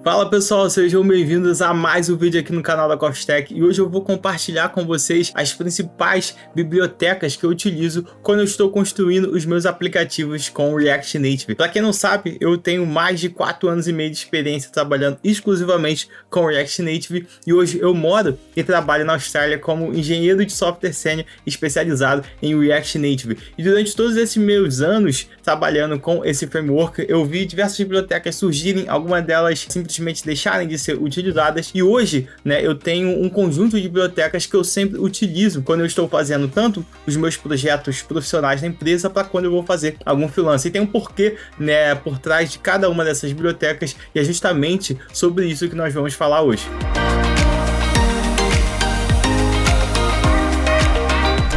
Fala pessoal, sejam bem-vindos a mais um vídeo aqui no canal da CoffeeStack e hoje eu vou compartilhar com vocês as principais bibliotecas que eu utilizo quando eu estou construindo os meus aplicativos com React Native. Para quem não sabe, eu tenho mais de 4 anos e meio de experiência trabalhando exclusivamente com React Native e hoje eu moro e trabalho na Austrália como engenheiro de software sênior especializado em React Native. E durante todos esses meus anos trabalhando com esse framework, eu vi diversas bibliotecas surgirem, algumas delas simplesmente deixarem de ser utilizadas, e hoje, eu tenho um conjunto de bibliotecas que eu sempre utilizo quando eu estou fazendo tanto os meus projetos profissionais na empresa, para quando eu vou fazer algum freelance. E tem um porquê, por trás de cada uma dessas bibliotecas, e é justamente sobre isso que nós vamos falar hoje.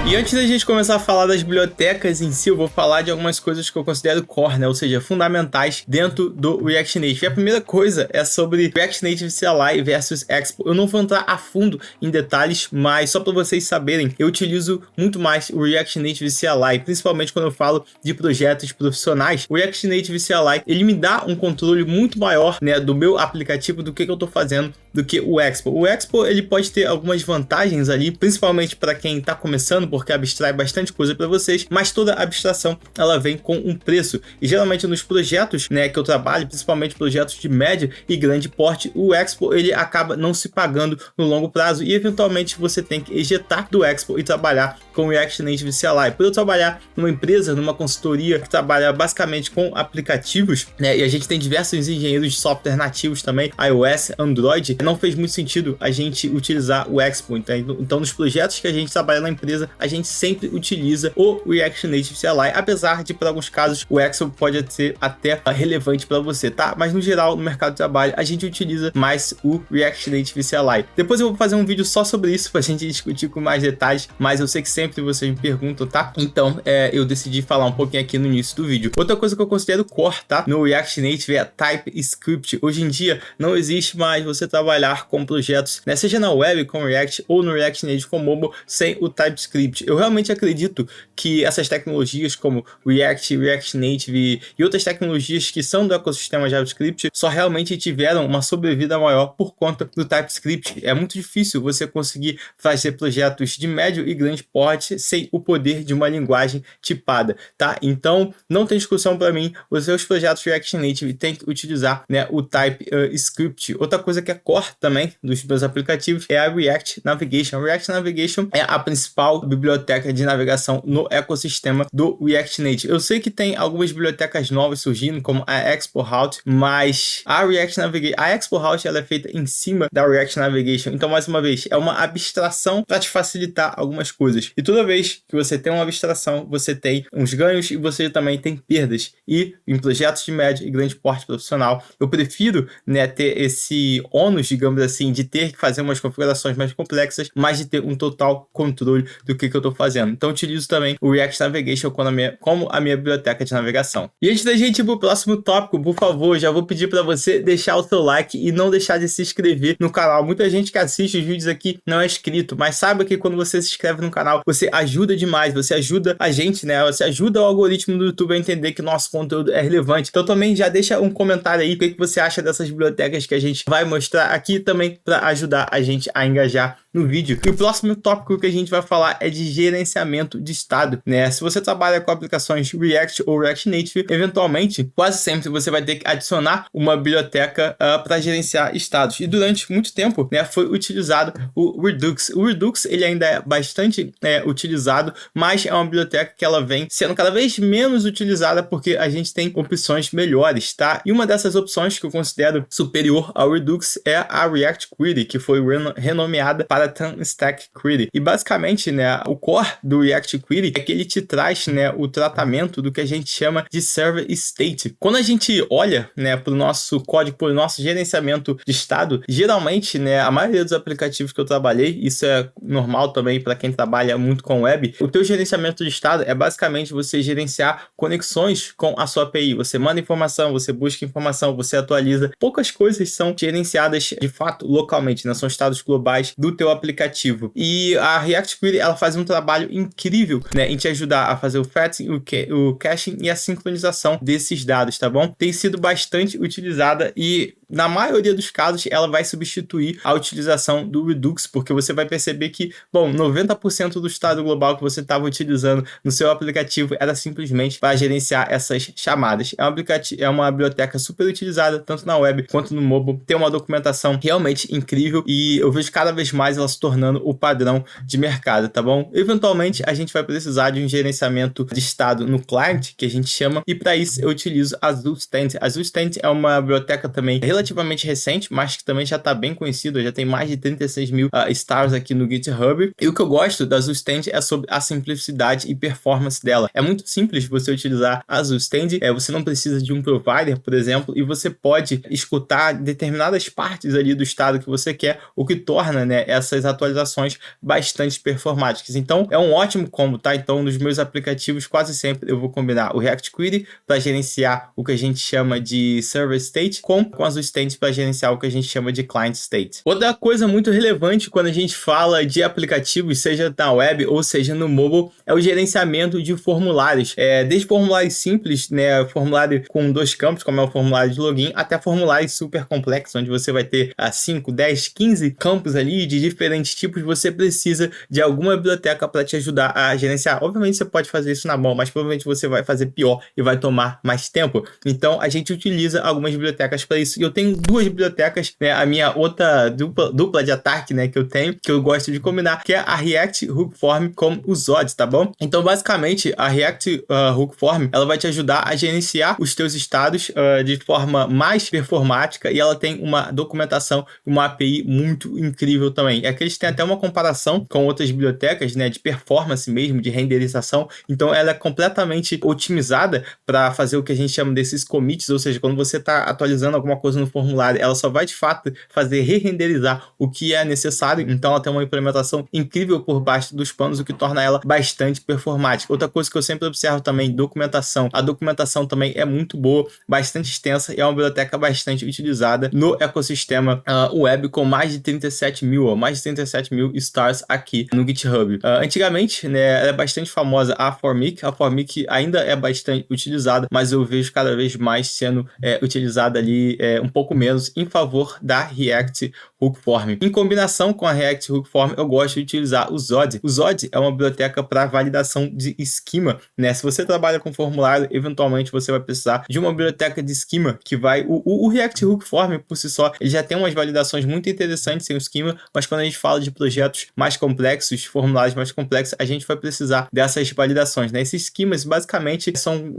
E antes da gente começar a falar das bibliotecas em si, eu vou falar de algumas coisas que eu considero core, ou seja, fundamentais dentro do React Native. E a primeira coisa é sobre React Native CLI versus Expo. Eu não vou entrar a fundo em detalhes, mas só para vocês saberem, eu utilizo muito mais o React Native CLI, principalmente quando eu falo de projetos profissionais. O React Native CLI, ele me dá um controle muito maior, do meu aplicativo, do que eu estou fazendo, do que o Expo. O Expo, ele pode ter algumas vantagens ali, principalmente para quem está começando, porque abstrai bastante coisa para vocês, mas toda abstração ela vem com um preço, e geralmente nos projetos que eu trabalho, principalmente projetos de médio e grande porte, o Expo ele acaba não se pagando no longo prazo, e eventualmente você tem que ejetar do Expo e trabalhar com o React Native CLI. Por eu trabalhar numa empresa, numa consultoria que trabalha basicamente com aplicativos, e a gente tem diversos engenheiros de software nativos também, iOS, Android, não fez muito sentido a gente utilizar o Expo. Então nos projetos que a gente trabalha na empresa, a gente sempre utiliza o React Native CLI, apesar de, por alguns casos, o Expo pode ser até relevante para você, tá? Mas no geral, no mercado de trabalho, a gente utiliza mais o React Native CLI. Depois eu vou fazer um vídeo só sobre isso, pra gente discutir com mais detalhes, mas eu sei que sempre vocês me perguntam, tá? Então, eu decidi falar um pouquinho aqui no início do vídeo. Outra coisa que eu considero core, tá? No React Native é a TypeScript. Hoje em dia, não existe mais você trabalhar com projetos, seja na web com React ou no React Native com mobile, sem o TypeScript. Eu realmente acredito que essas tecnologias como React, React Native e outras tecnologias que são do ecossistema JavaScript só realmente tiveram uma sobrevida maior por conta do TypeScript. É muito difícil você conseguir fazer projetos de médio e grande porte sem o poder de uma linguagem tipada, tá? Então, não tem discussão para mim, os seus projetos React Native têm que utilizar o TypeScript. Outra coisa que é core também dos meus aplicativos é a React Navigation. A React Navigation é a principal biblioteca de navegação no ecossistema do React Native. Eu sei que tem algumas bibliotecas novas surgindo, como a Expo Route, mas a React Navigation, a Expo Route, ela é feita em cima da React Navigation. Então, mais uma vez, é uma abstração para te facilitar algumas coisas. E toda vez que você tem uma abstração, você tem uns ganhos e você também tem perdas. E em projetos de médio e grande porte profissional, eu prefiro ter esse ônus, digamos assim, de ter que fazer umas configurações mais complexas, mas de ter um total controle do que eu estou fazendo. Então, eu utilizo também o React Navigation como a minha biblioteca de navegação. E antes da gente ir para o próximo tópico, por favor, já vou pedir para você deixar o seu like e não deixar de se inscrever no canal. Muita gente que assiste os vídeos aqui não é inscrito, mas saiba que quando você se inscreve no canal, você ajuda demais, você ajuda a gente, você ajuda o algoritmo do YouTube a entender que nosso conteúdo é relevante. Então também já deixa um comentário aí, o que você acha dessas bibliotecas que a gente vai mostrar aqui também, para ajudar a gente a engajar no vídeo. E o próximo tópico que a gente vai falar é de gerenciamento de estado, Se você trabalha com aplicações React ou React Native, eventualmente, quase sempre você vai ter que adicionar uma biblioteca para gerenciar estados. E durante muito tempo, foi utilizado o Redux. O Redux, ele ainda é bastante utilizado, mas é uma biblioteca que ela vem sendo cada vez menos utilizada porque a gente tem opções melhores, tá? E uma dessas opções que eu considero superior ao Redux é a React Query, que foi renomeada para Stack Query. E basicamente, o core do React Query é que ele te traz, o tratamento do que a gente chama de Server State. Quando a gente olha, para o nosso código, para o nosso gerenciamento de estado, geralmente, a maioria dos aplicativos que eu trabalhei, isso é normal também para quem trabalha muito com web, o teu gerenciamento de estado é basicamente você gerenciar conexões com a sua API. Você manda informação, você busca informação, você atualiza. Poucas coisas são gerenciadas de fato localmente, são estados globais do teu aplicativo. E a React Query, ela faz um trabalho incrível, em te ajudar a fazer o fetching, o caching e a sincronização desses dados, tá bom? Tem sido bastante utilizada e na maioria dos casos, ela vai substituir a utilização do Redux, porque você vai perceber que, bom, 90% do estado global que você estava utilizando no seu aplicativo era simplesmente para gerenciar essas chamadas. É uma biblioteca super utilizada, tanto na web quanto no mobile, tem uma documentação realmente incrível e eu vejo cada vez mais ela se tornando o padrão de mercado, tá bom? Eventualmente, a gente vai precisar de um gerenciamento de estado no client, que a gente chama, e para isso eu utilizo a Azul Stand. A Azul Stand é uma biblioteca também relativamente recente, mas que também já está bem conhecida, já tem mais de 36 mil stars aqui no GitHub. E o que eu gosto da Azul Stand é sobre a simplicidade e performance dela. É muito simples você utilizar a Azul Stand, você não precisa de um provider, por exemplo, e você pode escutar determinadas partes ali do estado que você quer, o que torna, né, essas atualizações bastante performáticas. Então, é um ótimo combo, tá? Então, nos meus aplicativos, quase sempre eu vou combinar o React Query para gerenciar o que a gente chama de Server State com a Azul Stand para gerenciar o que a gente chama de Client State. Outra coisa muito relevante quando a gente fala de aplicativos, seja na web ou seja no mobile, é o gerenciamento de formulários. Desde formulários simples, né, formulário com 2 campos, como é o formulário de login, até formulários super complexos, onde você vai ter 5, 10, 15 campos ali de diferentes tipos. Você precisa de alguma biblioteca para te ajudar a gerenciar. Obviamente você pode fazer isso na mão, mas provavelmente você vai fazer pior e vai tomar mais tempo. Então a gente utiliza algumas bibliotecas para isso. E eu tenho 2 bibliotecas, né, a minha outra dupla de ataque, né, que eu tenho, que eu gosto de combinar, que é a React Hook Form com o Zod, tá bom? Então basicamente a React Hook Form, ela vai te ajudar a gerenciar os teus estados de forma mais performática e ela tem uma documentação, uma API muito incrível também. É que eles têm até uma comparação com outras bibliotecas, né, de performance mesmo, de renderização. Então ela é completamente otimizada para fazer o que a gente chama desses commits, ou seja, quando você está atualizando alguma coisa no formulário, ela só vai de fato fazer re-renderizar o que é necessário. Então ela tem uma implementação incrível por baixo dos panos, o que torna ela bastante performática. Outra coisa que eu sempre observo também, documentação. A documentação também é muito boa, bastante extensa e é uma biblioteca bastante utilizada no ecossistema web, com mais de 37 mil stars aqui no GitHub. Antigamente, né, ela é bastante famosa a Formic. A Formic ainda é bastante utilizada, mas eu vejo cada vez mais sendo utilizada ali um pouco menos em favor da React Hook Form. Em combinação com a React Hook Form, eu gosto de utilizar o Zod. O Zod é uma biblioteca para validação de esquema, né? Se você trabalha com formulário, eventualmente você vai precisar de uma biblioteca de esquema que vai... O React Hook Form, por si só, ele já tem umas validações muito interessantes sem o esquema, mas quando a gente fala de projetos mais complexos, formulários mais complexos, a gente vai precisar dessas validações, né? Esses esquemas, basicamente, são,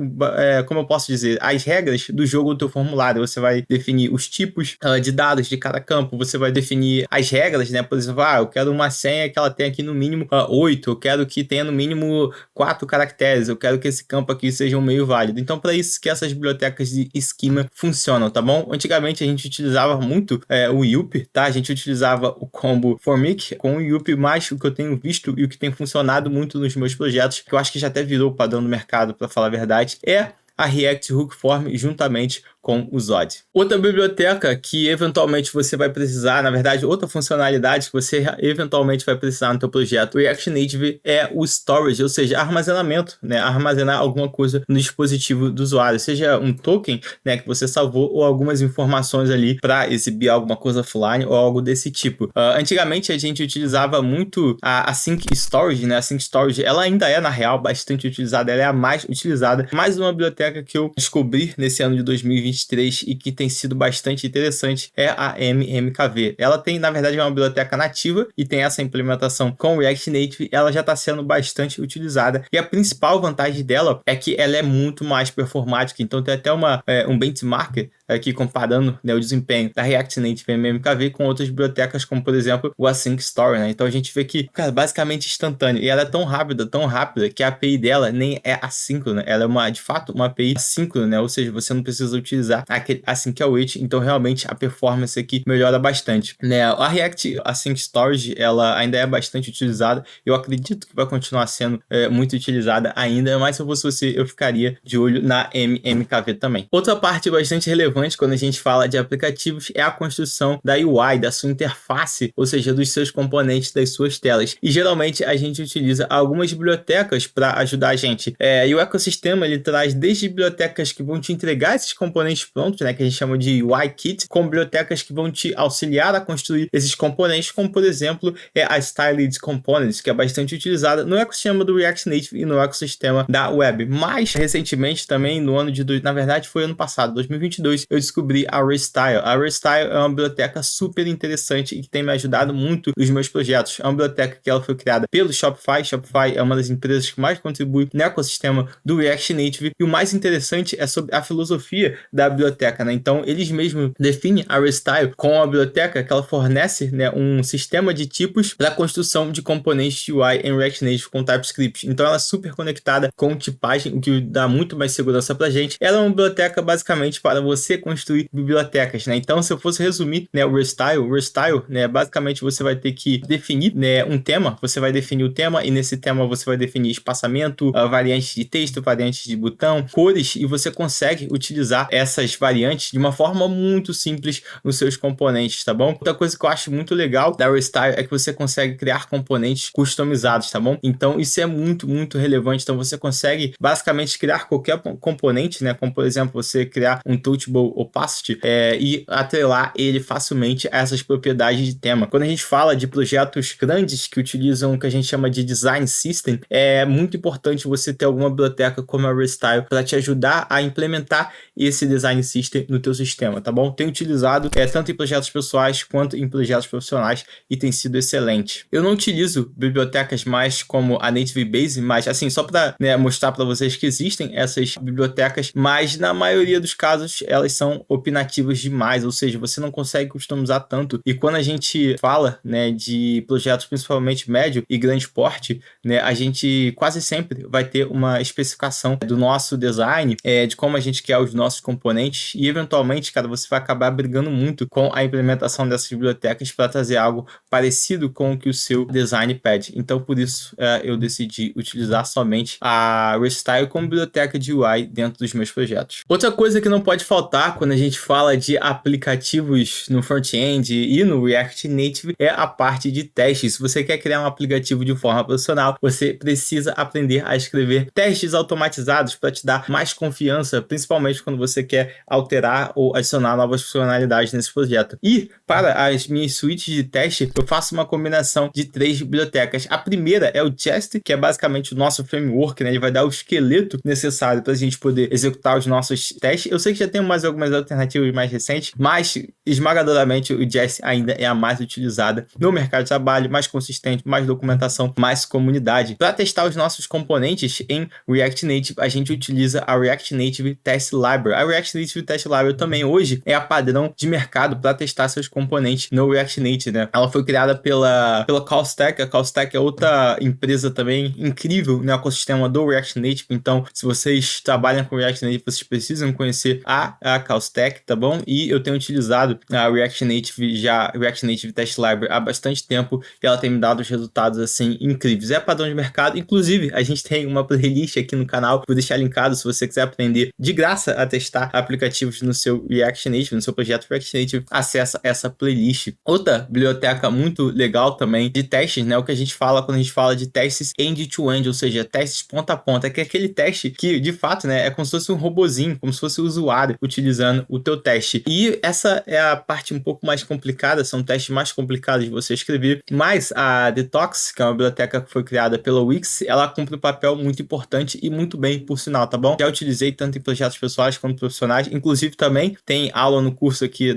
como eu posso dizer, as regras do jogo do teu formulário. Você vai definir os tipos de dados de cada campo, você vai definir as regras, né? Por exemplo, eu quero uma senha que ela tenha aqui no mínimo 8, eu quero que tenha no mínimo 4 caracteres, eu quero que esse campo aqui seja um meio válido. Então, para isso que essas bibliotecas de esquema funcionam, tá bom? Antigamente a gente utilizava muito o Youp, tá? A gente utilizava o combo Formic com o Youp, mas o que eu tenho visto e o que tem funcionado muito nos meus projetos, que eu acho que já até virou o padrão do mercado, para falar a verdade, é a React Hook Form juntamente com o Zod. Outra biblioteca que eventualmente você vai precisar, na verdade, outra funcionalidade que você eventualmente vai precisar no teu projeto React Native é o storage, ou seja, armazenamento, né? Armazenar alguma coisa no dispositivo do usuário, seja um token, né, que você salvou ou algumas informações ali para exibir alguma coisa offline ou algo desse tipo. Antigamente a gente utilizava muito a Async Storage, né? A Async Storage, ela ainda é na real bastante utilizada, ela é a mais utilizada. Mais uma biblioteca que eu descobri nesse ano de 2023 e que tem sido bastante interessante é a MMKV. Ela tem, na verdade, uma biblioteca nativa e tem essa implementação com o React Native. Ela já está sendo bastante utilizada e a principal vantagem dela é que ela é muito mais performática. Então tem até um benchmark aqui comparando, né, o desempenho da React Native MMKV com outras bibliotecas, como por exemplo o Async Story, né? Então a gente vê que, cara, basicamente instantâneo. E ela é tão rápida que a API dela nem é assíncrona. Ela é de fato uma API assíncrona, né? Ou seja, você não precisa utilizar aquele Async Await. Então realmente a performance aqui melhora bastante, né? A React Async Storage, ela ainda é bastante utilizada. Eu acredito que vai continuar sendo muito utilizada ainda, mas se eu fosse você, eu ficaria de olho na MMKV também. Outra parte bastante relevante relevante quando a gente fala de aplicativos é a construção da UI, da sua interface, ou seja, dos seus componentes, das suas telas. E geralmente a gente utiliza algumas bibliotecas para ajudar a gente. E o ecossistema ele traz desde bibliotecas que vão te entregar esses componentes prontos, né, que a gente chama de UI Kit, com bibliotecas que vão te auxiliar a construir esses componentes, como por exemplo a Styled Components, que é bastante utilizada no ecossistema do React Native e no ecossistema da web. Mas recentemente também, na verdade foi ano passado, 2022, eu descobri a Restyle. A Restyle é uma biblioteca super interessante e que tem me ajudado muito nos meus projetos. É uma biblioteca que ela foi criada pelo Shopify. Shopify é uma das empresas que mais contribui no ecossistema do React Native, e o mais interessante é sobre a filosofia da biblioteca, né? Então eles mesmos definem a Restyle como a biblioteca que ela fornece, né, um sistema de tipos para a construção de componentes de UI em React Native com TypeScript. Então ela é super conectada com tipagem, o que dá muito mais segurança pra gente. Ela é uma biblioteca basicamente para você construir bibliotecas, né? Então se eu fosse resumir, né, o Restyle, né, basicamente você vai ter que definir, né, um tema. Você vai definir o tema e nesse tema você vai definir espaçamento, variantes de texto, variantes de botão, cores, e você consegue utilizar essas variantes de uma forma muito simples nos seus componentes, tá bom? Outra coisa que eu acho muito legal da Restyle é que você consegue criar componentes customizados, tá bom? Então isso é muito relevante. Então você consegue basicamente criar qualquer componente, né? Como por exemplo, você criar um Touchable Opacity e atrelar ele facilmente a essas propriedades de tema. Quando a gente fala de projetos grandes que utilizam o que a gente chama de Design System, é muito importante você ter alguma biblioteca como a Restyle para te ajudar a implementar esse Design System no teu sistema, tá bom? Tenho utilizado tanto em projetos pessoais quanto em projetos profissionais e tem sido excelente. Eu não utilizo bibliotecas mais como a Native Base, mas assim, só para, né, mostrar para vocês que existem essas bibliotecas, mas na maioria dos casos elas são opinativas demais, ou seja, você não consegue customizar tanto. E quando a gente fala, né, de projetos principalmente médio e grande porte, né, a gente quase sempre vai ter uma especificação do nosso design, de como a gente quer os nossos componentes, e eventualmente, cara, você vai acabar brigando muito com a implementação dessas bibliotecas para trazer algo parecido com o que o seu design pede. Então, por isso, eu decidi utilizar somente a Restyle como biblioteca de UI dentro dos meus projetos. Outra coisa que não pode faltar quando a gente fala de aplicativos no front-end e no React Native é a parte de testes. Se você quer criar um aplicativo de forma profissional, você precisa aprender a escrever testes automatizados para te dar mais confiança, principalmente quando você quer alterar ou adicionar novas funcionalidades nesse projeto. E para as minhas suítes de teste, eu faço uma combinação de 3 bibliotecas. A primeira é o Jest, que é basicamente o nosso framework, né? Ele vai dar o esqueleto necessário para a gente poder executar os nossos testes. Eu sei que já tem algumas alternativas mais recentes, mas esmagadoramente o Jest ainda é a mais utilizada no mercado de trabalho, mais consistente, mais documentação, mais comunidade. Para testar os nossos componentes em React Native, a gente utiliza a React Native Test Library. A React Native Test Library também hoje é a padrão de mercado para testar seus componentes no React Native, né? Ela foi criada pela Callstack. A Callstack é outra empresa também incrível no ecossistema do React Native. Então, se vocês trabalham com React Native, vocês precisam conhecer a Callstack, tá bom? E eu tenho utilizado a React Native Test Library há bastante tempo e ela tem me dado os resultados assim incríveis. É padrão de mercado. Inclusive, a gente tem uma playlist aqui no canal, vou deixar linkado se você quiser aprender de graça a testar aplicativos no seu React Native, no seu projeto React Native, acessa essa playlist. Outra biblioteca muito legal também de testes, né? O que a gente fala quando a gente fala de testes end-to-end, ou seja, testes ponta a ponta, que é aquele teste que, de fato, né, é como se fosse um robozinho, como se fosse o usuário utilizando o teu teste. E essa é a parte um pouco mais complicada, são testes mais complicados de você escrever, mas a Detox, que é uma biblioteca que foi criada pela Wix, ela cumpre um papel muito importante e muito bem, por sinal, tá bom? Já utilizei tanto em projetos pessoais quanto profissionais, inclusive também tem aula no curso aqui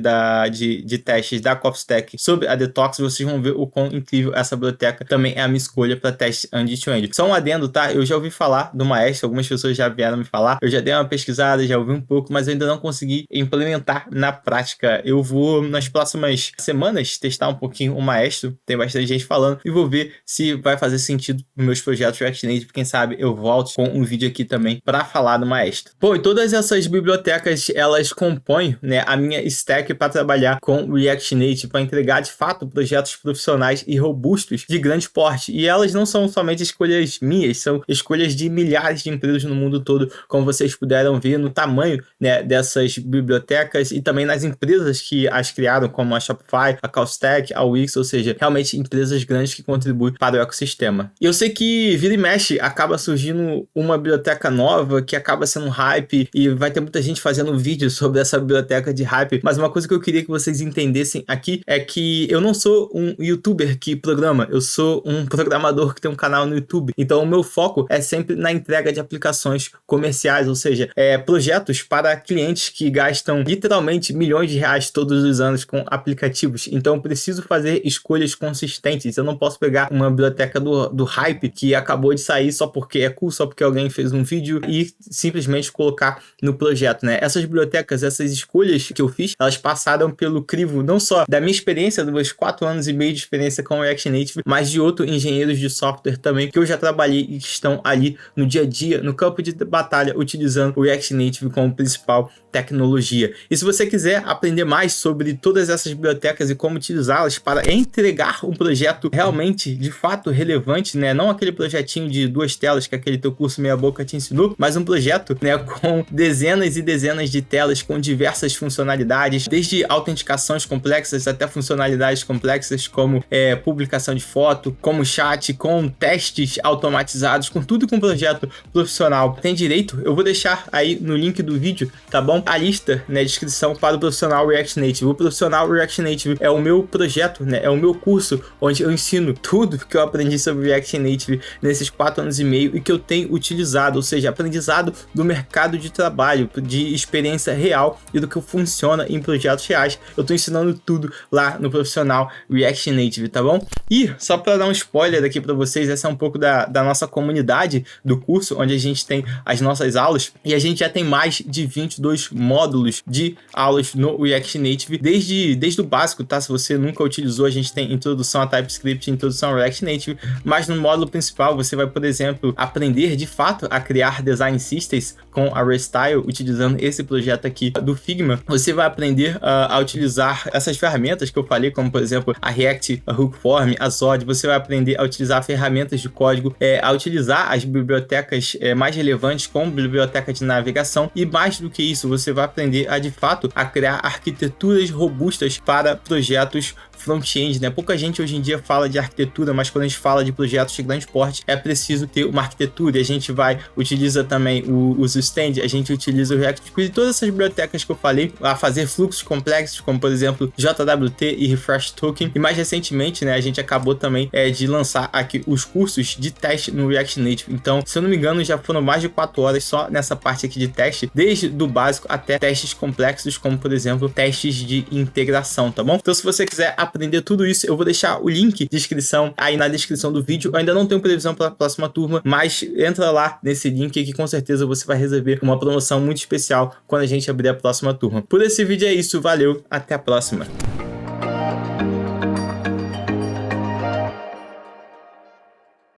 de testes da Callstack sobre a Detox, vocês vão ver o quão incrível essa biblioteca também é a minha escolha para testes end-to-end. Só um adendo, tá? Eu já ouvi falar do Maestro, algumas pessoas já vieram me falar, eu já dei uma pesquisada, já ouvi um pouco, mas eu ainda não consegui implementar na prática. Eu vou, nas próximas semanas, testar um pouquinho o Maestro, tem bastante gente falando, e vou ver se vai fazer sentido nos meus projetos React Native. Quem sabe eu volto com um vídeo aqui também para falar do Maestro. Bom, e todas essas bibliotecas, elas compõem, né, a minha stack para trabalhar com React Native, para entregar de fato projetos profissionais e robustos de grande porte. E elas não são somente escolhas minhas, são escolhas de milhares de empresas no mundo todo, como vocês puderam ver no tamanho, né, dessas essas bibliotecas e também nas empresas que as criaram, como a Shopify, a Callstack, a Wix, ou seja, realmente empresas grandes que contribuem para o ecossistema. E eu sei que vira e mexe acaba surgindo uma biblioteca nova que acaba sendo um hype e vai ter muita gente fazendo vídeo sobre essa biblioteca de hype, mas uma coisa que eu queria que vocês entendessem aqui é que eu não sou um youtuber que programa, eu sou um programador que tem um canal no YouTube, então o meu foco é sempre na entrega de aplicações comerciais, ou seja, projetos para clientes que gastam literalmente milhões de reais todos os anos com aplicativos, então eu preciso fazer escolhas consistentes, eu não posso pegar uma biblioteca do hype que acabou de sair só porque é cool, só porque alguém fez um vídeo e simplesmente colocar no projeto, né? Essas bibliotecas, essas escolhas que eu fiz, elas passaram pelo crivo não só da minha experiência, dos meus 4 anos e meio de experiência com o React Native, mas de outros engenheiros de software também, que eu já trabalhei e que estão ali no dia a dia, no campo de batalha, utilizando o React Native como principal tecnologia. E se você quiser aprender mais sobre todas essas bibliotecas e como utilizá-las para entregar um projeto realmente, de fato, relevante, né? Não aquele projetinho de 2 telas que aquele teu curso meia boca te ensinou, mas um projeto, né, com dezenas e dezenas de telas, com diversas funcionalidades, desde autenticações complexas até funcionalidades complexas como publicação de foto, como chat, com testes automatizados, com tudo que um projeto profissional tem direito. Eu vou deixar aí no link do vídeo, tá bom? A lista, né, descrição para o profissional React Native. O profissional React Native é o meu projeto, né, é o meu curso onde eu ensino tudo que eu aprendi sobre React Native nesses 4 anos e meio e que eu tenho utilizado, ou seja, aprendizado do mercado de trabalho, de experiência real e do que funciona em projetos reais. Eu tô ensinando tudo lá no profissional React Native, tá bom? E só para dar um spoiler aqui para vocês, essa é um pouco da nossa comunidade do curso, onde a gente tem as nossas aulas e a gente já tem mais de 22 módulos de aulas no React Native, desde o básico, tá? Se você nunca utilizou, a gente tem introdução a TypeScript, introdução ao React Native, mas no módulo principal você vai, por exemplo, aprender de fato a criar design systems com a Restyle, utilizando esse projeto aqui do Figma. Você vai aprender a utilizar essas ferramentas que eu falei, como por exemplo a React, a Hookform, a Zod. Você vai aprender a utilizar ferramentas de código, a utilizar as bibliotecas mais relevantes como biblioteca de navegação e mais do que isso, você vai aprender a de fato a criar arquiteturas robustas para projetos front-end, né? Pouca gente hoje em dia fala de arquitetura, mas quando a gente fala de projetos de grande porte, é preciso ter uma arquitetura. E a gente utiliza também os stand, a gente utiliza o React e todas essas bibliotecas que eu falei a fazer fluxos complexos, como por exemplo JWT e Refresh Token. E mais recentemente, né, a gente acabou também de lançar aqui os cursos de teste no React Native. Então, se eu não me engano, já foram mais de 4 horas só nessa parte aqui de teste, desde do básico até testes complexos, como por exemplo testes de integração, tá bom? Então, se você quiser aprender tudo isso, eu vou deixar o link de inscrição aí na descrição do vídeo. Eu ainda não tenho previsão para a próxima turma, mas entra lá nesse link que com certeza você vai receber uma promoção muito especial quando a gente abrir a próxima turma. Por esse vídeo é isso, valeu, até a próxima.